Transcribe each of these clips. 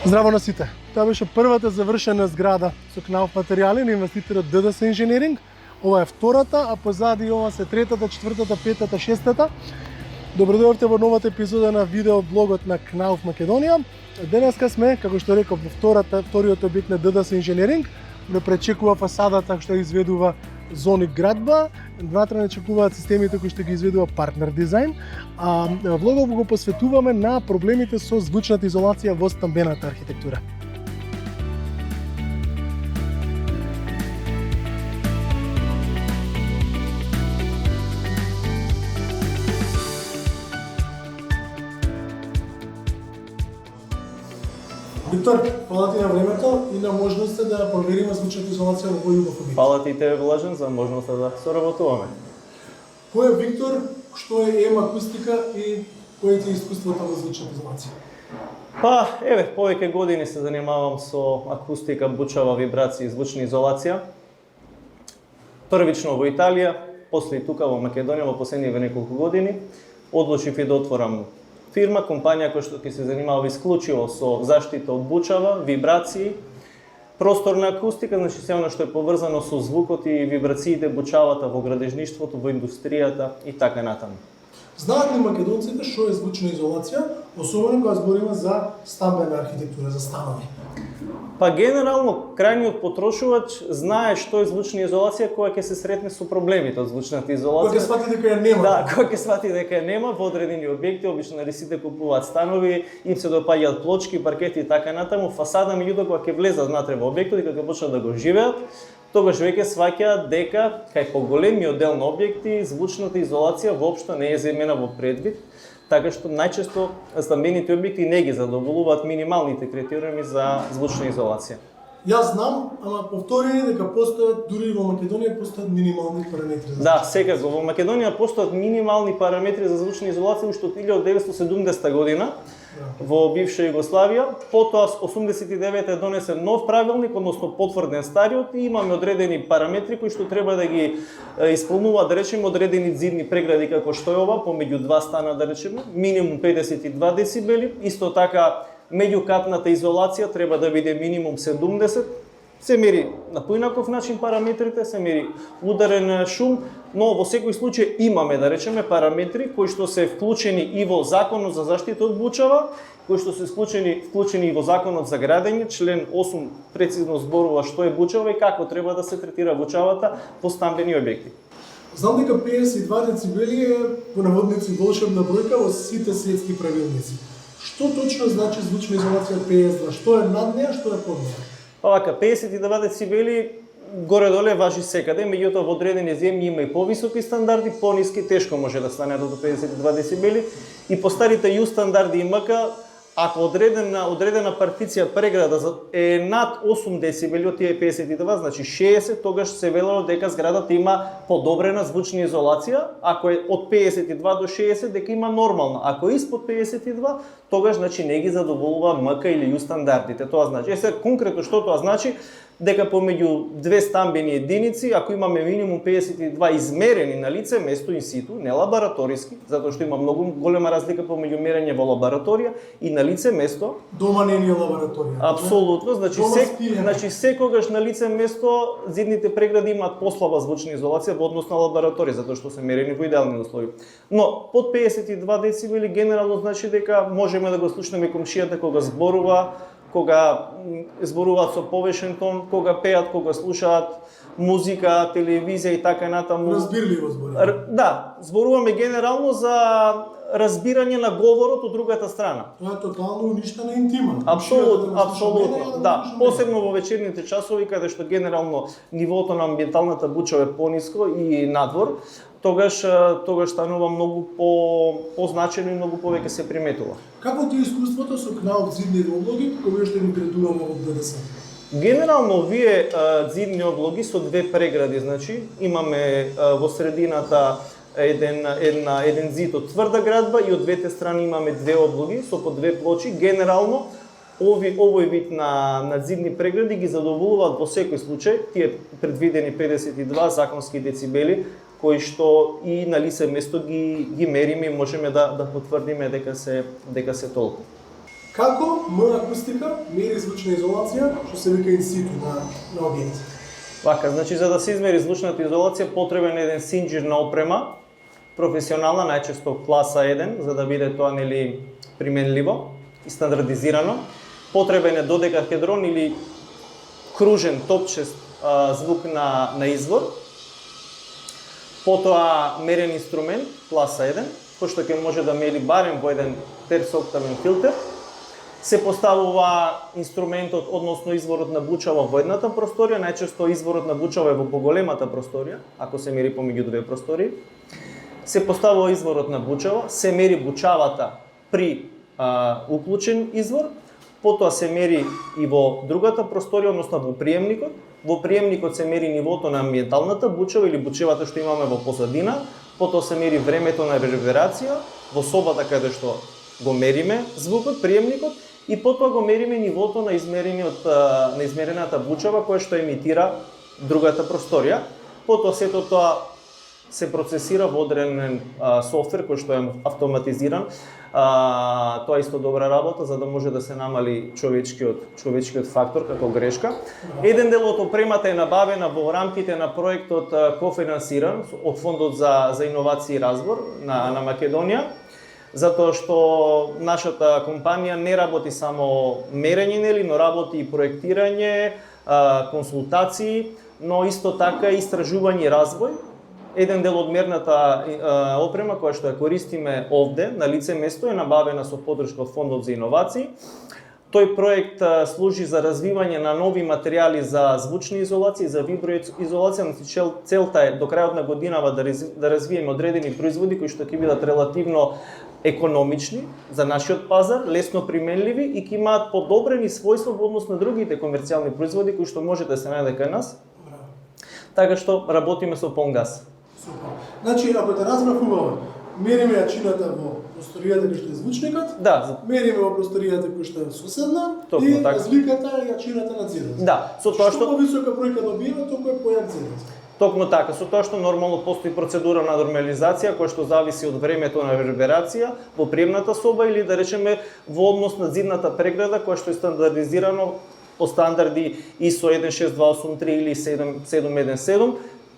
Здраво на сите! Тоа беше првата завршена зграда со кнауф материјали на инвеститорот ДДС Инженеринг. Ова е втората, а позади ова се третата, четвртата, петата, шестата. Добродојавте во новата епизода на видеоблогот на Кнауф Македонија. Денеска сме, како што реков, во вториот објект на ДДС Инженеринг, да пречекува фасадата што изведува Зоник градба, внатре не чекуваат системите кои што ги изведува Партнер дизајн, а влогот го посветуваме на проблемите со звучната изолација во стамбената архитектура. Виктор, фала ти на времето и на можноста да провериме звучната изолација во овој убав објект. Фала ти и тебе, Блажен, за можноста да соработуваме. Кој е Виктор, што е ЕМ акустика и кој ти е искуството во звучната изолација? Па, еве, повеќе години се занимавам со акустика, бучава, вибрација и звучна изолација. Првично во Италија, после и тука во Македонија во последниве неколку години. Одлучив и да отворам фирма, компанија која што ќе се занимава исклучиво со заштита од бучава, вибрации, просторна акустика, значи се она што е поврзано со звукот и вибрациите, бучавата во градежништвото, во индустријата и така натаму. Знаат ли македонците што е звучна изолација, особено кога збориме за стамбена архитектура, за станови? Па генерално крајниот потрошувач знае што е звучна изолација кога ќе се сретне со проблемите од звучната изолација. Кога ќе свати дека ја нема. Да, кога ќе свати дека ја нема во одредени објекти, обично нали сите купуваат станови, им се допаѓаат плочки, паркети и така натаму, фасада меѓутоа кога ќе влезат внатре во објектот и кога ќе почнат да го живеат, тогаш веќе сваќаат дека кај поголемиот дел на објекти звучната изолација воопшто не е земена во предвид. Така што најчесто стамбените објекти не ги задоволуваат минималните критериуми за звучна изолација. Јас знам, ама повторени дека постојат дури во Македонија постојат минимални параметри за Да, секако во Македонија постојат минимални параметри за звучна изолација уште од 1970 година во бивша Југославија. Потоа 89 е донесен нов правилник, односно потврден стариот и имаме одредени параметри кои што треба да ги исполнуваат, да речеме, одредени зидни прегради како што е ова, помеѓу два стана, да речеме, минимум 52 децибели, исто така меѓукатната изолација треба да биде минимум 70. Се мери на поинаков начин параметрите, се мери ударен шум, но во секој случај имаме, да речеме, параметри кои што се вклучени и во Законот за заштита од бучава, кои што се вклучени и во Законот за градење, член 8 прецизно зборува што е бучава и како треба да се третира бучавата во стамбени објекти. Знам дека 52 децибели е по наводници волшебна бројка во сите светски правилници. Што точно значи звучна изолација 52? Што е над неа, што е под неа? Овака, 52 децибели горе-доле важи секаде, меѓутоа во одредени земји има и повисоки стандарди, пониски тешко може да стане до 52 децибели и по старите ју стандарди и МК, ако одредена партиција преграда е над 8 децибели од тие 52, значи 60, тогаш се велело дека зградата има подобрена звучна изолација, ако е од 52 до 60 дека има нормална, ако е испод 52, тогаш значи не ги задоволува МК или ју стандардите. Тоа значи, сега конкретно што тоа значи, дека помеѓу две стамбени единици, ако имаме минимум 52 измерени на лице место инситу, не лабораториски, затоа што има многу голема разлика помеѓу мерење во лабораторија и на лице место. Дома не е лабораторија. Апсолутно, значи секогаш на лице место зидните прегради имаат послаба звучна изолација во однос на лабораторија, затоа што се мерени во идеални услови. Но под 52 децибели генерално значи дека можеме да го слушнеме комшијата кога зборува, кога зборуваат со повешен тон, кога пеат, кога слушаат музика, телевизија и така натаму. Разбирливо зборуваме. Да, зборуваме генерално за разбирање на говорот од другата страна. Тоа е тотално уништена интима. Апсолутно, да. Посебно во вечерните часови, каде што генерално нивото на амбиенталната буча е пониско и надвор, тогаш станува многу позначено и многу повеќе се приметува. Како ти е искуството со кнауф зидни облоги, кои што ни предуваме од ДДС? Генерално овие зидни облоги со две прегради, значи имаме во средината еден зид од тврда градба и од двете страни имаме две облоги со по две плочи. Генерално овој вид на зидни прегради ги задоволуваат во секој случај тие предвидени 52 законски децибели кои што и на лице место ги мериме и можеме да потврдиме дека се толку. Како М-акустика мери звучна изолација, што се вика инситу на објект? Вака, значи за да се измери звучната изолација потребен е еден синџирна опрема, професионална, најчесто класа 1, за да биде тоа нели применливо и стандардизирано. Потребен е додекахедрон или кружен топчест звук на извор. Потоа мерен инструмент класа 1, кој што ќе може да мери барем во еден терцооктавен филтер. Се поставува инструментот, односно изворот на бучава во едната просторија, најчесто изворот на бучава е во поголемата просторија, ако се мери помеѓу две простории. Се поставува изворот на бучава, се мери бучавата при уклучен извор, потоа се мери и во другата просторија, односно во приемникот. Во приемникот се мери нивото на амбиенталната бучава или бучевата што имаме во позадина, потоа се мери времето на реверберација во собата каде што го мериме звукот, приемникот, и потоа го мериме нивото на измерената бучава која што емитира другата просторија. Потоа сето тоа се процесира во одреден софтвер кој што е автоматизиран. Тоа е исто добра работа за да може да се намали човечкиот фактор како грешка. Еден дел од опремата е набавена во рамките на проектот кофинансиран од Фондот за иновации и развор на Македонија, затоа што нашата компанија не работи само мерење, нели, но работи и проектирање, консултации, но исто така и истражување и развој. Еден дел од мерната опрема која што ја користиме овде на лице место е набавена со поддршка од Фондот за иновации. Тој проект служи за развивање на нови материјали за звучна изолација и за виброизолација. Целта е до крајот на годинава да развиеме одредени производи кои што ќе бидат релативно економични за нашиот пазар, лесно применливи и ќе имаат подобрени својства во однос на другите комерцијални производи кои што можете да се најде кај нас. Така што работиме со полн газ. Супер. Значи, ако те разбрав убаво, мериме јачината во просторијата кој што е звучникот, да, мериме во просторијата кој што е соседна Токму и така. разликата е јачината на зидот. Да, со тоа Што повисока бројка добива, толку е појак зидот. Токму така, со тоа што нормално постои процедура на нормализација која што зависи од времето на реверберација во приемната соба или да речеме во однос на зидната преграда која што е стандардизирано по стандарди ISO 16283 или 717.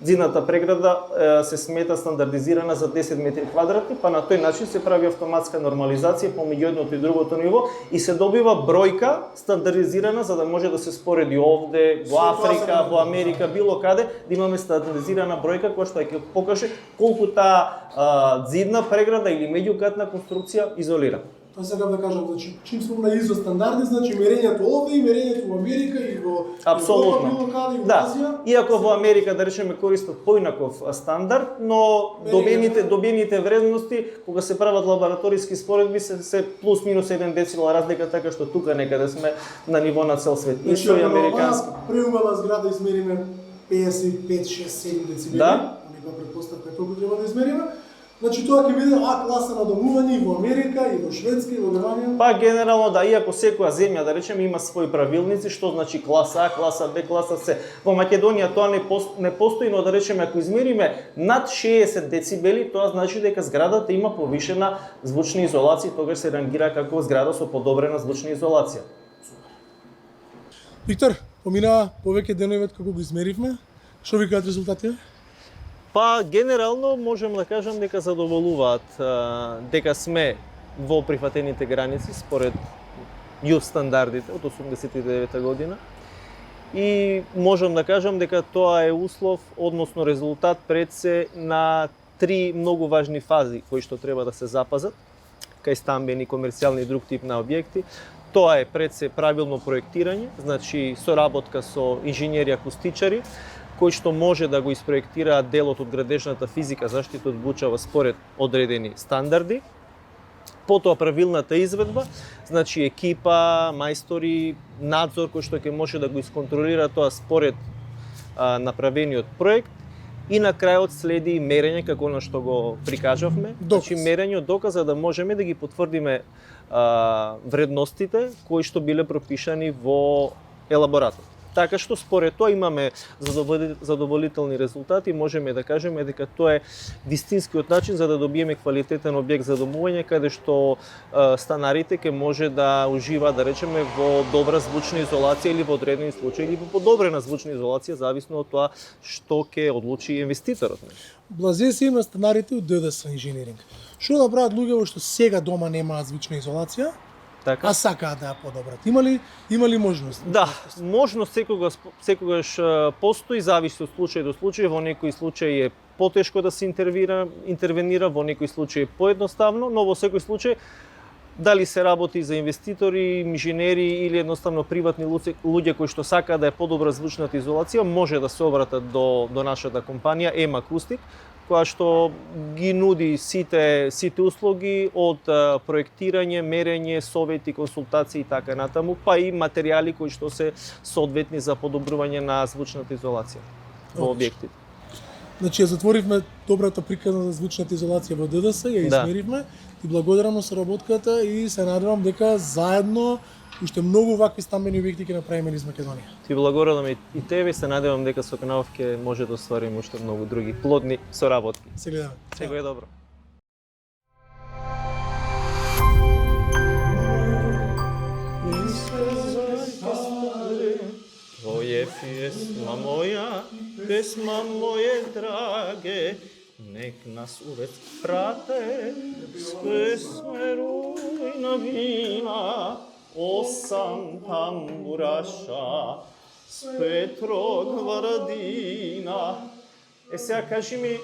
Зидната преграда се смета стандардизирана за 10 метри квадратни, па на тој начин се прави автоматска нормализација помеѓу едното и другото ниво и се добива бројка стандардизирана за да може да се спореди овде, во Африка, во Америка, било каде, да имаме стандардизирана бројка која што ќе покаже колку таа зидна преграда или меѓукатна конструкција изолира. Тоа сакам да кажам, значи, чим сме на ISO стандарди, значи мерењето овде и мерењето во Америка и во Апсолутно. Европа, било каде и во Да, Азија. иако во Америка да речеме користат поинаков стандард, но добиените вредности кога се прават лабораториски споредби се плюс минус 1 децибел разлика, така што тука некаде сме на ниво на цел свет. Значи, Исто и американски. преубава зграда измериме 55, 6, 7 децибели. Да. Некоја претпоставка толку треба да измериме. Значи тоа ќе биде А класа на домување и во Америка, и во Шведска, и во Германија. Па генерално да, иако секоја земја да речеме има своји правилници, што значи класа А, класа Б, класа С. Во Македонија тоа не постои, но да речеме ако измериме над 60 децибели, тоа значи дека зградата има повишена звучна изолација, тогаш се рангира како зграда со подобрена звучна изолација. Виктор, поминаа повеќе денови од како го измеривме. Што викаат резултатите? Па генерално можем да кажам дека задоволуваат, дека сме во прифатените граници според ЮС стандардите од 89 година. И можам да кажам дека тоа е услов, односно резултат пред се на три многу важни фази кои што треба да се запазат кај стамбени, комерцијални и друг тип на објекти. Тоа е пред се правилно проектирање, значи соработка со инженери акустичари, кои што може да го испроектираат делот од градежната физика, заштита од бучава според одредени стандарди. Потоа правилната изведба, значи екипа, мајстори, надзор кој што ќе може да го исконтролира тоа според направениот проект. И на крајот следи мерење како на што го прикажавме, значи мерење од доказ за да можеме да ги потврдиме вредностите кои што биле пропишани во елаборатот. Така што според тоа имаме задоволителни резултати, можеме да кажеме дека тоа е вистинскиот начин за да добиеме квалитетен објект за домување, каде што станарите ќе може да уживаат, да речеме, во добра звучна изолација или во одредени случаи или во подобрена звучна изолација, зависно од тоа што ќе одлучи инвеститорот. Блазе се има станарите од ДДС инженеринг. Што да прават луѓе што сега дома немаат звучна изолација, Така? а сакаат да ја подобрат? Има ли можност? Да, можност секогаш постои, зависи од случај до случај. Во некои случаи е потешко да се интервенира, во некои случаи е поедноставно, но во секој случај дали се работи за инвеститори, инженери или едноставно приватни луѓе кои што сакаат да е подобра звучната изолација, може да се обратат до нашата компанија EM Acoustic, која што ги нуди сите услуги од проектирање, мерење, совети, консултации и така натаму, па и материјали кои што се соодветни за подобрување на звучната изолација во објектите. Значи, ја затворивме добрата приказна за звучната изолација во ДДС, ја измеривме. Ти благодарам на соработката и се надевам дека заедно уште многу вакви стамбени објекти ќе направиме низ Македонија. Ти благодарам и тебе и се надевам дека со Кнауф ќе може да оствариме уште многу други плодни соработки. Се гледаме. Сего е добро. Твоје песма моја, песма моје драге, нек нас увек прате, с песмеруј на вина, осам тамбураша, с Петро Гварадина. Сега кажи ми,